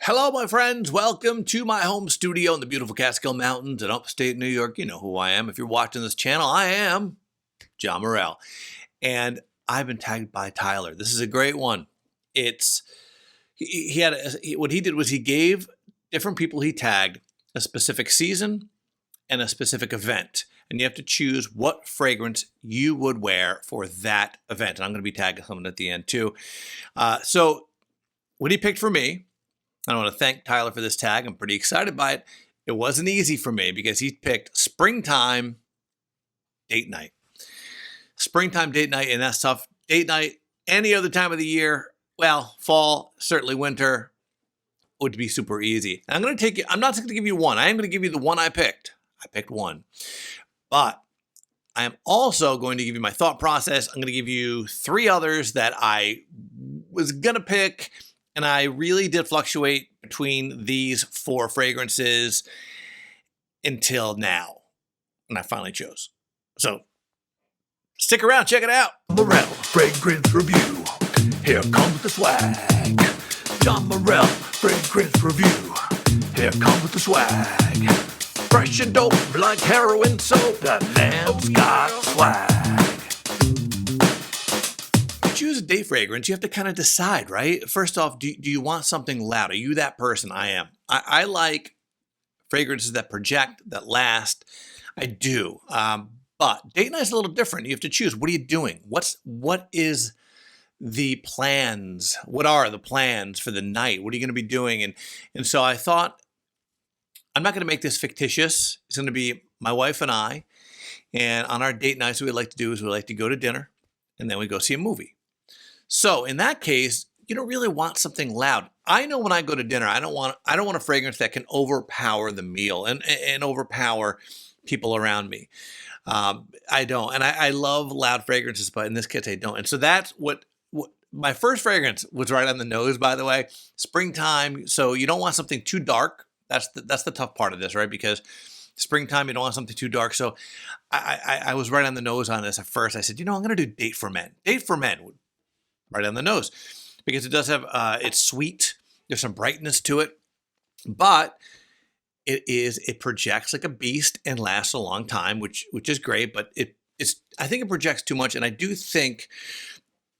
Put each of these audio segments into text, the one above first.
Hello, my friends. Welcome to my home studio in the beautiful Catskill Mountains in upstate New York. You know who I am. If you're watching this channel, I am John Morrell. And I've been tagged by Tyler. This is a great one. What he did was he gave different people he tagged a specific season and a specific event. And you have to choose what fragrance you would wear for that event. And I'm going to be tagging someone at the end too. So what he picked for me, I want to thank Tyler for this tag. I'm pretty excited by it. It wasn't easy for me because he picked springtime date night. Springtime date night, and that's tough. Date night any other time of the year, well, fall, certainly winter, would be super easy. I'm not going to give you one. I am going to give you the one I picked. I picked one. But I am also going to give you my thought process. I'm going to give you three others that I was going to pick. And I really did fluctuate between these four fragrances until now. And I finally chose. So stick around, check it out. Morrell Fragrance Review. Here comes the swag. John Morrell Fragrance Review. Here comes the swag. Fresh and dope like heroin soap. That man's got swag. Choose a date fragrance, you have to kind of decide, right? First off, do you want something loud? Are you that person? I am. I like fragrances that project, that last. I do. But date night is a little different. You have to choose. What are you doing? What is the plans? What are the plans for the night? What are you going to be doing? And so I thought, I'm not going to make this fictitious. It's going to be my wife and I. And on our date nights, what we like to do is we like to go to dinner and then we go see a movie. So in that case, you don't really want something loud. I know when I go to dinner, I don't want a fragrance that can overpower the meal and overpower people around me. I don't, and I love loud fragrances, but in this case, I don't. And so that's what my first fragrance was right on the nose, by the way. Springtime, so you don't want something too dark. That's the tough part of this, right? Because springtime, you don't want something too dark. So I was right on the nose on this at first. I said, I'm going to do Date for Men. Date for Men, right on the nose, because it does have, it's sweet. There's some brightness to it, but it projects like a beast and lasts a long time, which is great. But I think it projects too much, and I do think,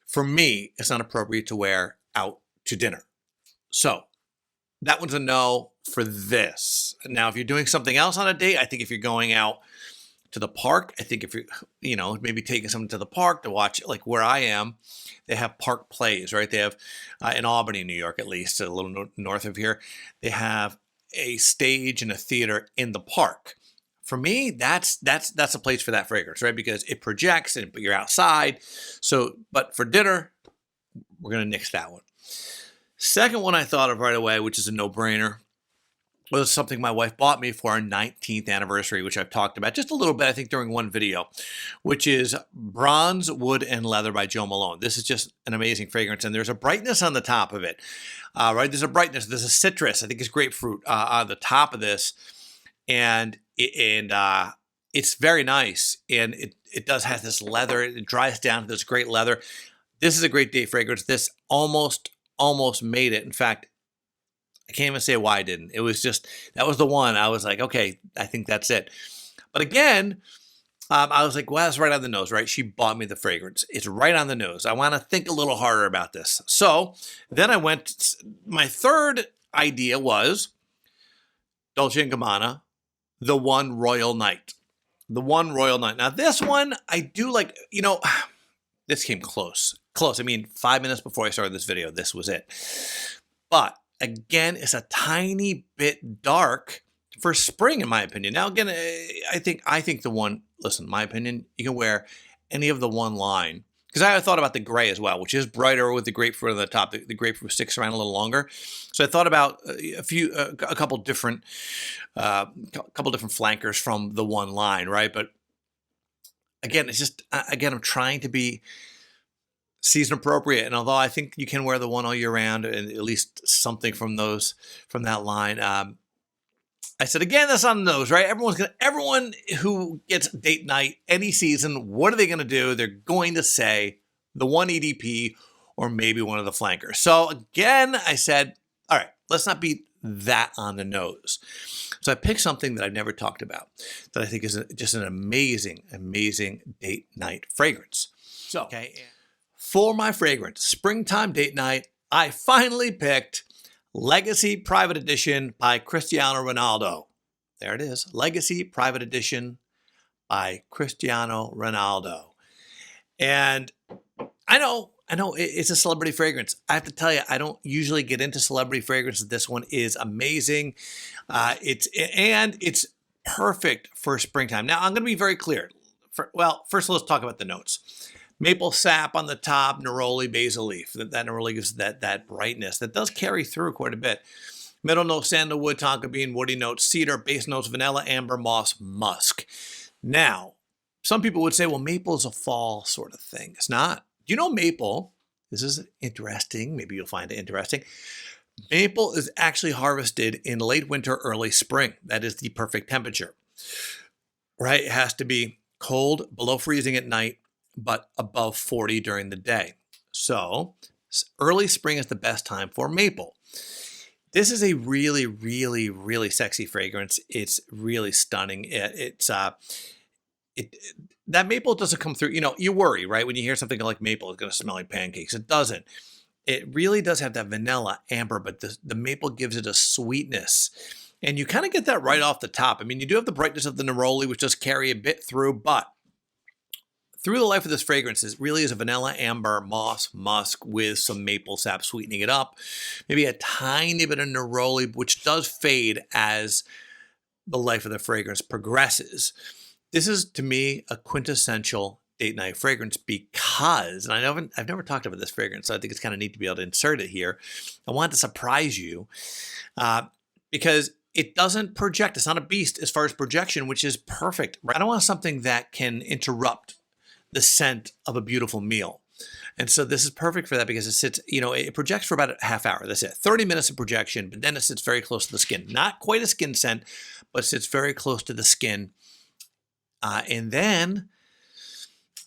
for me, it's not appropriate to wear out to dinner. So that one's a no for this. Now, if you're doing something else on a date, I think if you're going out to the park, I think if you're, maybe taking someone to the park to watch, like where I am, they have park plays, right? They have, in Albany, New York, at least a little north of here, they have a stage and a theater in the park. For me, that's a place for that fragrance, right? Because it projects, but you're outside. So, but for dinner, we're going to nix that one. Second one I thought of right away, which is a no-brainer, was something my wife bought me for our 19th anniversary, which I've talked about just a little bit, I think, during one video, which is Bronze, Wood, and Leather by Jo Malone. This is just an amazing fragrance, and there's a brightness on the top of it, right? There's a brightness. There's a citrus. I think it's grapefruit on the top of this, and it's very nice, and it does have this leather. It dries down to this great leather. This is a great date fragrance. This almost made it. In fact, I can't even say why I didn't. It was just, that was the one. I was like, okay, I think that's it. But again, I was like, well, that's right on the nose, right? She bought me the fragrance. It's right on the nose. I want to think a little harder about this. So then my third idea was Dolce & Gabbana, The One Royal Night. The One Royal Night. Now this one, I do like, this came close. I mean, 5 minutes before I started this video, this was it. But again, it's a tiny bit dark for spring, in my opinion. Now, again, I think the one, listen, my opinion, you can wear any of the one line. Because I thought about the gray as well, which is brighter with the grapefruit on the top. The grapefruit sticks around a little longer. So I thought about a couple different flankers from the one line, right? But again, it's just, I'm trying to be season appropriate, and although I think you can wear the one all year round, and at least something from that line, I said again, that's on the nose, right? Everyone who gets date night any season, what are they going to do? They're going to say the one EDP or maybe one of the flankers. So again, I said, all right, Let's not beat that on the nose. So I picked something that I've never talked about that I think is just an amazing, amazing date night fragrance. So, for my fragrance, springtime date night, I finally picked Legacy Private Edition by Cristiano Ronaldo. There it is, Legacy Private Edition by Cristiano Ronaldo. And I know it's a celebrity fragrance. I have to tell you, I don't usually get into celebrity fragrances. This one is amazing. It's perfect for springtime. Now, I'm going to be very clear. First let's talk about the notes. Maple sap on the top, neroli, basil leaf. That neroli gives that brightness. That does carry through quite a bit. Middle note, sandalwood, tonka bean, woody notes, cedar, base notes, vanilla, amber, moss, musk. Now, some people would say, well, maple is a fall sort of thing. It's not. Do you know maple? This is interesting. Maybe you'll find it interesting. Maple is actually harvested in late winter, early spring. That is the perfect temperature, right? It has to be cold, below freezing at night, but above 40 during the day. So early spring is the best time for maple. This is a really, really, really sexy fragrance. It's really stunning. That maple doesn't come through. You know, you worry, right? When you hear something like maple, it's going to smell like pancakes. It doesn't. It really does have that vanilla amber, but the maple gives it a sweetness. And you kind of get that right off the top. I mean, you do have the brightness of the neroli, which does carry a bit through, but through the life of this fragrance, it really is a vanilla amber moss musk with some maple sap sweetening it up. Maybe a tiny bit of neroli, which does fade as the life of the fragrance progresses. This is, to me, a quintessential date night fragrance because, and I've never talked about this fragrance, so I think it's kind of neat to be able to insert it here. I want to surprise you because it doesn't project. It's not a beast as far as projection, which is perfect. I don't want something that can interrupt the scent of a beautiful meal. And so this is perfect for that because it sits, it projects for about a half hour. That's it. 30 minutes of projection, but then it sits very close to the skin. Not quite a skin scent, but sits very close to the skin. And then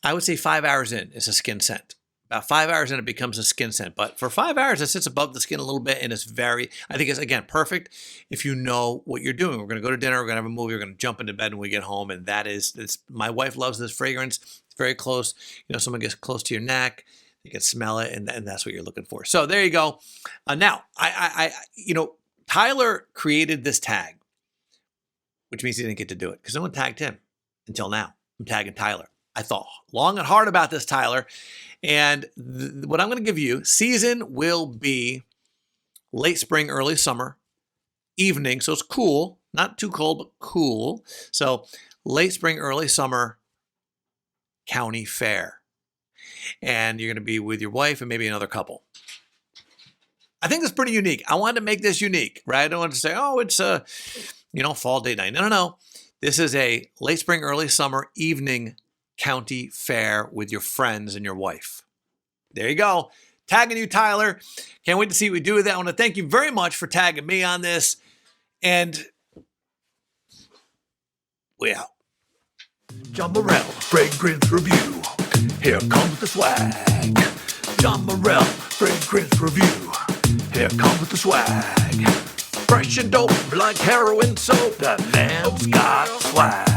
I would say 5 hours in is a skin scent. About 5 hours in, it becomes a skin scent. But for 5 hours, it sits above the skin a little bit, and I think it's, again, perfect if you know what you're doing. We're going to go to dinner, we're going to have a movie, we're going to jump into bed when we get home, and my wife loves this fragrance. It's very close. Someone gets close to your neck, you can smell it, and that's what you're looking for. So there you go. Now, Tyler created this tag, which means he didn't get to do it because no one tagged him until now. I'm tagging Tyler. I thought long and hard about this, Tyler. And what I'm going to give you, season will be late spring, early summer, evening. So it's cool, not too cold, but cool. So late spring, early summer, county fair. And you're going to be with your wife and maybe another couple. I think that's pretty unique. I wanted to make this unique, right? I don't want to say, oh, it's a, fall date night. No. This is a late spring, early summer, evening county fair with your friends and your wife. There you go. Tagging you, Tyler. Can't wait to see what we do with that. I want to thank you very much for tagging me on this. And we out. John Morell, Fragrance Review. Here comes the swag. John Morell, Fragrance Review. Here comes the swag. Fresh and dope like heroin soap. That man's got swag.